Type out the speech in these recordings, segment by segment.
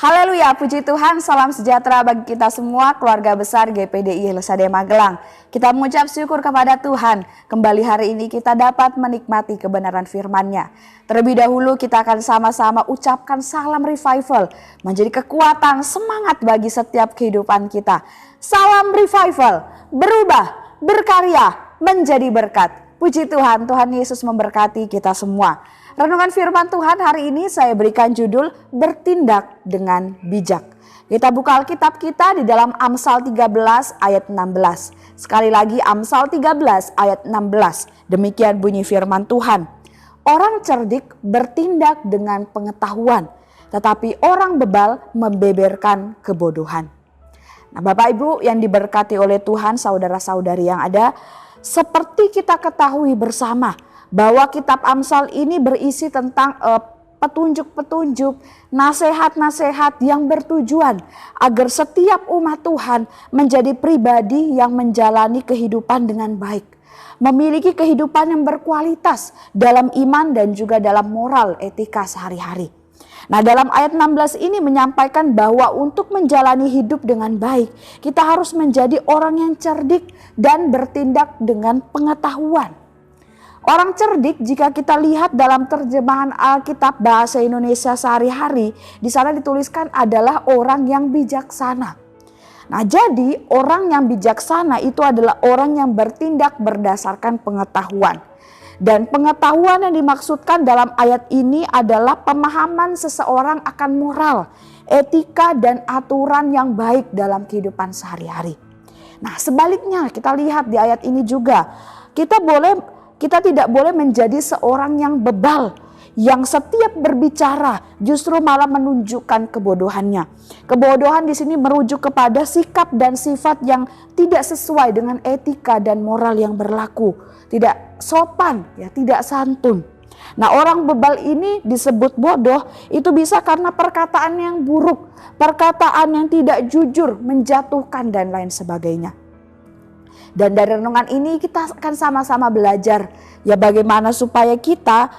Haleluya, puji Tuhan, salam sejahtera bagi kita semua, keluarga besar GPDI Lesade Magelang. Kita mengucap syukur kepada Tuhan, kembali hari ini kita dapat menikmati kebenaran firman-Nya. Terlebih dahulu kita akan sama-sama ucapkan salam revival, menjadi kekuatan, semangat bagi setiap kehidupan kita. Salam revival, berubah, berkarya, menjadi berkat. Puji Tuhan, Tuhan Yesus memberkati kita semua. Renungan firman Tuhan hari ini saya berikan judul bertindak dengan bijak. Kita buka Alkitab kita di dalam Amsal 13 ayat 16. Sekali lagi Amsal 13 ayat 16. Demikian bunyi firman Tuhan. Orang cerdik bertindak dengan pengetahuan, tetapi orang bebal membeberkan kebodohan. Nah, Bapak Ibu yang diberkati oleh Tuhan, saudara-saudari yang ada, seperti kita ketahui bersama bahwa kitab Amsal ini berisi tentang petunjuk-petunjuk, nasihat-nasihat yang bertujuan agar setiap umat Tuhan menjadi pribadi yang menjalani kehidupan dengan baik, memiliki kehidupan yang berkualitas dalam iman dan juga dalam moral etika sehari-hari. Nah, dalam ayat 16 ini menyampaikan bahwa untuk menjalani hidup dengan baik, kita harus menjadi orang yang cerdik dan bertindak dengan pengetahuan. Orang cerdik jika kita lihat dalam terjemahan Alkitab bahasa Indonesia sehari-hari, di sana dituliskan adalah orang yang bijaksana. Nah, jadi orang yang bijaksana itu adalah orang yang bertindak berdasarkan pengetahuan. Dan pengetahuan yang dimaksudkan dalam ayat ini adalah pemahaman seseorang akan moral, etika dan aturan yang baik dalam kehidupan sehari-hari. Nah, sebaliknya kita lihat di ayat ini juga, kita tidak boleh menjadi seorang yang bebal, yang setiap berbicara justru malah menunjukkan kebodohannya. Kebodohan di sini merujuk kepada sikap dan sifat yang tidak sesuai dengan etika dan moral yang berlaku, tidak sopan, ya, tidak santun. Nah, orang bebal ini disebut bodoh itu bisa karena perkataan yang buruk, perkataan yang tidak jujur, menjatuhkan dan lain sebagainya. Dan dari renungan ini kita akan sama-sama belajar ya bagaimana supaya kita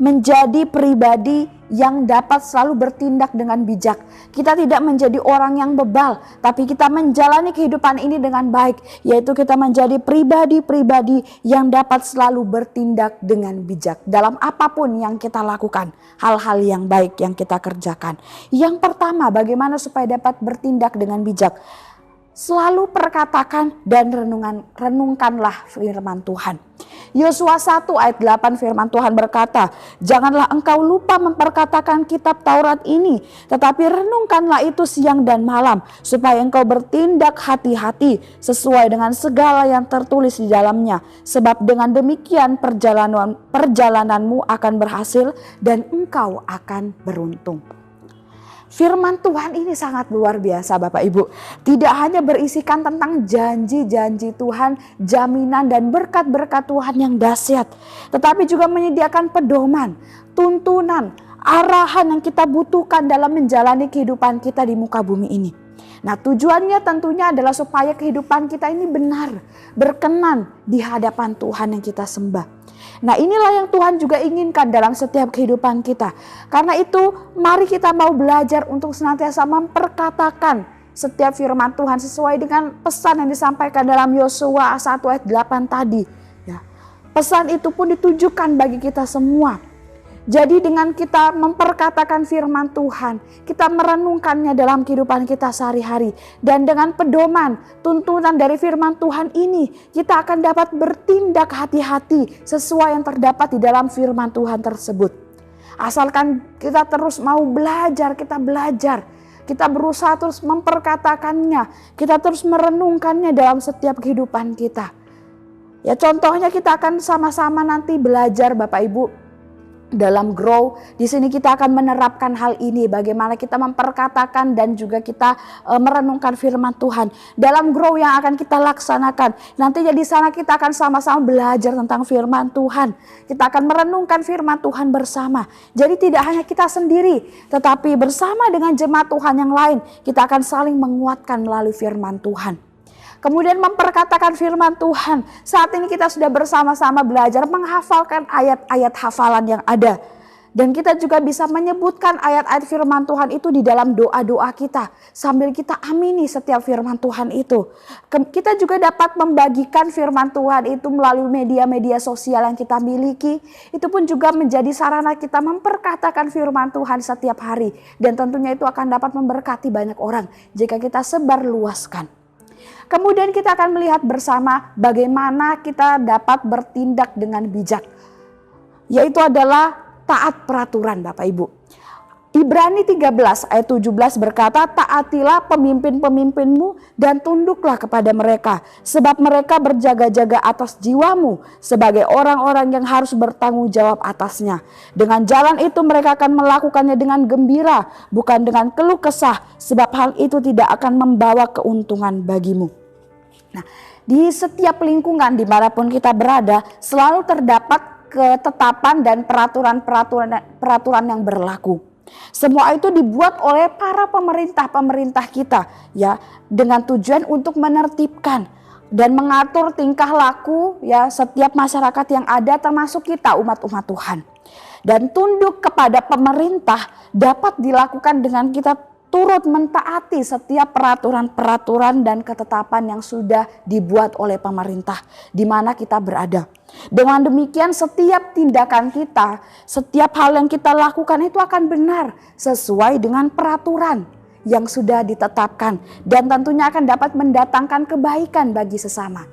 menjadi pribadi yang dapat selalu bertindak dengan bijak. Kita tidak menjadi orang yang bebal, tapi kita menjalani kehidupan ini dengan baik, yaitu kita menjadi pribadi-pribadi yang dapat selalu bertindak dengan bijak dalam apapun yang kita lakukan, hal-hal yang baik yang kita kerjakan. Yang pertama, bagaimana supaya dapat bertindak dengan bijak? Selalu perkatakan dan renungkanlah firman Tuhan. Yosua 1 ayat 8 firman Tuhan berkata, janganlah engkau lupa memperkatakan kitab Taurat ini, tetapi renungkanlah itu siang dan malam, supaya engkau bertindak hati-hati sesuai dengan segala yang tertulis di dalamnya. Sebab dengan demikian perjalananmu akan berhasil dan engkau akan beruntung. Firman Tuhan ini sangat luar biasa Bapak Ibu. Tidak hanya berisikan tentang janji-janji Tuhan, jaminan dan berkat-berkat Tuhan yang dahsyat, tetapi juga menyediakan pedoman, tuntunan, arahan yang kita butuhkan dalam menjalani kehidupan kita di muka bumi ini. Nah, tujuannya tentunya adalah supaya kehidupan kita ini benar, berkenan di hadapan Tuhan yang kita sembah. Nah, inilah yang Tuhan juga inginkan dalam setiap kehidupan kita. Karena itu mari kita mau belajar untuk senantiasa memperkatakan setiap firman Tuhan sesuai dengan pesan yang disampaikan dalam Yosua 1 ayat 8 tadi. Ya. Pesan itu pun ditujukan bagi kita semua. Jadi dengan kita memperkatakan firman Tuhan, kita merenungkannya dalam kehidupan kita sehari-hari. Dan dengan pedoman, tuntunan dari firman Tuhan ini, kita akan dapat bertindak hati-hati sesuai yang terdapat di dalam firman Tuhan tersebut. Asalkan kita terus mau belajar, kita berusaha terus memperkatakannya, kita terus merenungkannya dalam setiap kehidupan kita. Ya, contohnya kita akan sama-sama nanti belajar Bapak Ibu dalam grow. Di sini kita akan menerapkan hal ini, bagaimana kita memperkatakan dan juga kita merenungkan firman Tuhan dalam grow yang akan kita laksanakan. Nantinya di sana kita akan sama-sama belajar tentang firman Tuhan. Kita akan merenungkan firman Tuhan bersama. Jadi tidak hanya kita sendiri, tetapi bersama dengan jemaat Tuhan yang lain, kita akan saling menguatkan melalui firman Tuhan. Kemudian memperkatakan firman Tuhan. Saat ini kita sudah bersama-sama belajar menghafalkan ayat-ayat hafalan yang ada. Dan kita juga bisa menyebutkan ayat-ayat firman Tuhan itu di dalam doa-doa kita. Sambil kita amini setiap firman Tuhan itu. Kita juga dapat membagikan firman Tuhan itu melalui media-media sosial yang kita miliki. Itu pun juga menjadi sarana kita memperkatakan firman Tuhan setiap hari. Dan tentunya itu akan dapat memberkati banyak orang jika kita sebarluaskan. Kemudian kita akan melihat bersama bagaimana kita dapat bertindak dengan bijak. Yaitu adalah taat peraturan Bapak Ibu. Ibrani 13 ayat 17 berkata, taatilah pemimpin-pemimpinmu dan tunduklah kepada mereka. Sebab mereka berjaga-jaga atas jiwamu sebagai orang-orang yang harus bertanggung jawab atasnya. Dengan jalan itu mereka akan melakukannya dengan gembira, bukan dengan keluh kesah. Sebab hal itu tidak akan membawa keuntungan bagimu. Nah, di setiap lingkungan dimanapun kita berada selalu terdapat ketetapan dan peraturan yang berlaku. Semua itu dibuat oleh para pemerintah kita ya, dengan tujuan untuk menertibkan dan mengatur tingkah laku ya setiap masyarakat yang ada, termasuk kita umat-umat Tuhan. Dan tunduk kepada pemerintah dapat dilakukan dengan kita turut mentaati setiap peraturan-peraturan dan ketetapan yang sudah dibuat oleh pemerintah di mana kita berada. Dengan demikian setiap tindakan kita, setiap hal yang kita lakukan itu akan benar sesuai dengan peraturan yang sudah ditetapkan. Dan tentunya akan dapat mendatangkan kebaikan bagi sesama.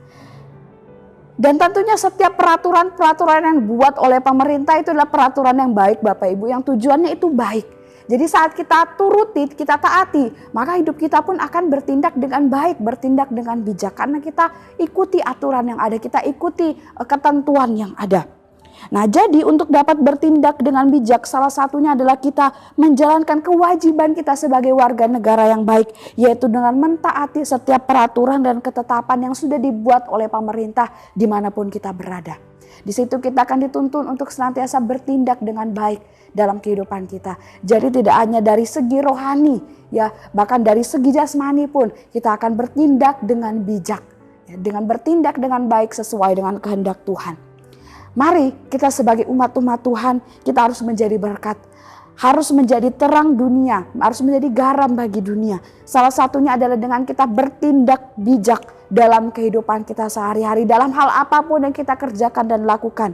Dan tentunya setiap peraturan-peraturan yang dibuat oleh pemerintah itu adalah peraturan yang baik Bapak Ibu, yang tujuannya itu baik. Jadi saat kita turuti, kita taati, maka hidup kita pun akan bertindak dengan baik, bertindak dengan bijak. Karena kita ikuti aturan yang ada, kita ikuti ketentuan yang ada. Nah, jadi untuk dapat bertindak dengan bijak, salah satunya adalah kita menjalankan kewajiban kita sebagai warga negara yang baik, yaitu dengan mentaati setiap peraturan dan ketetapan yang sudah dibuat oleh pemerintah dimanapun kita berada. Di situ kita akan dituntun untuk senantiasa bertindak dengan baik dalam kehidupan kita. Jadi tidak hanya dari segi rohani, ya, bahkan dari segi jasmani pun kita akan bertindak dengan bijak, ya, dengan bertindak dengan baik sesuai dengan kehendak Tuhan. Mari kita sebagai umat-umat Tuhan, kita harus menjadi berkat, harus menjadi terang dunia, harus menjadi garam bagi dunia. Salah satunya adalah dengan kita bertindak bijak dalam kehidupan kita sehari-hari, dalam hal apapun yang kita kerjakan dan lakukan.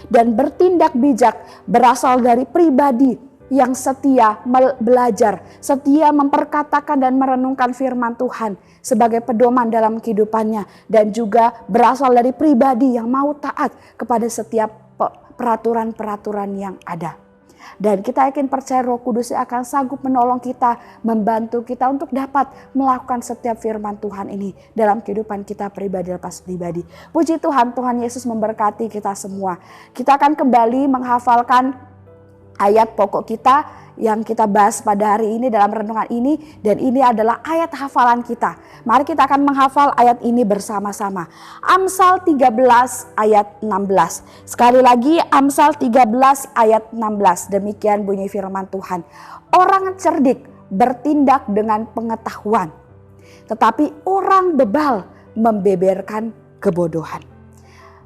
Dan bertindak bijak berasal dari pribadi yang setia belajar, setia memperkatakan dan merenungkan firman Tuhan sebagai pedoman dalam kehidupannya. Dan juga berasal dari pribadi yang mau taat kepada setiap peraturan-peraturan yang ada. Dan kita yakin percaya Roh Kudus akan sanggup menolong kita, membantu kita untuk dapat melakukan setiap firman Tuhan ini dalam kehidupan kita pribadi lepas pribadi. Puji Tuhan, Tuhan Yesus memberkati kita semua. Kita akan kembali menghafalkan ayat pokok kita yang kita bahas pada hari ini dalam renungan ini, dan ini adalah ayat hafalan kita. Mari kita akan menghafal ayat ini bersama-sama. Amsal 13 ayat 16. Sekali lagi Amsal 13 ayat 16. Demikian bunyi firman Tuhan. Orang cerdik bertindak dengan pengetahuan, tetapi orang bebal membeberkan kebodohan.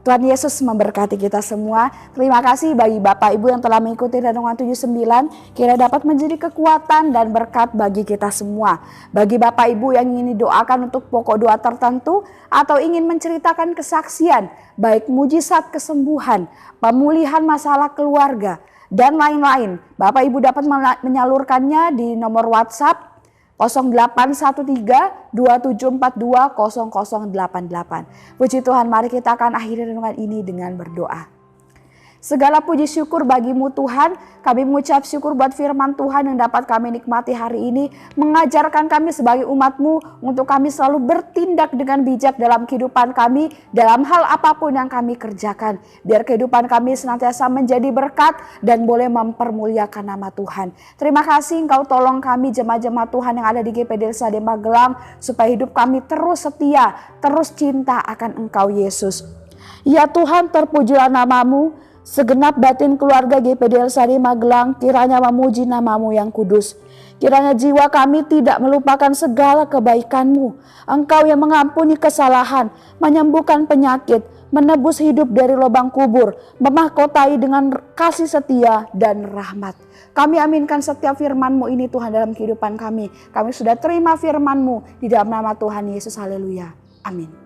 Tuhan Yesus memberkati kita semua. Terima kasih bagi Bapak Ibu yang telah mengikuti Renungan 79. Kiranya dapat menjadi kekuatan dan berkat bagi kita semua. Bagi Bapak Ibu yang ingin didoakan untuk pokok doa tertentu atau ingin menceritakan kesaksian, baik mujizat kesembuhan, pemulihan masalah keluarga, dan lain-lain, Bapak Ibu dapat menyalurkannya di nomor WhatsApp 0813-2742-0088. Puji Tuhan, mari kita akan akhiri renungan ini dengan berdoa. Segala puji syukur bagimu Tuhan, kami mengucap syukur buat firman Tuhan yang dapat kami nikmati hari ini, mengajarkan kami sebagai umat-Mu untuk kami selalu bertindak dengan bijak dalam kehidupan kami, dalam hal apapun yang kami kerjakan. Biar kehidupan kami senantiasa menjadi berkat dan boleh mempermuliakan nama Tuhan. Terima kasih Engkau tolong kami jemaat-jemaat Tuhan yang ada di GPD Lsade Magelang, supaya hidup kami terus setia, terus cinta akan Engkau Yesus. Ya Tuhan, terpujilah nama-Mu. Segenap batin keluarga GPD LSAD Magelang kiranya memuji nama-Mu yang kudus. Kiranya jiwa kami tidak melupakan segala kebaikan-Mu. Engkau yang mengampuni kesalahan, menyembuhkan penyakit, menebus hidup dari lubang kubur, memahkotai dengan kasih setia dan rahmat. Kami aminkan setiap firman-Mu ini Tuhan dalam kehidupan kami. Kami sudah terima firman-Mu di dalam nama Tuhan Yesus. Haleluya. Amin.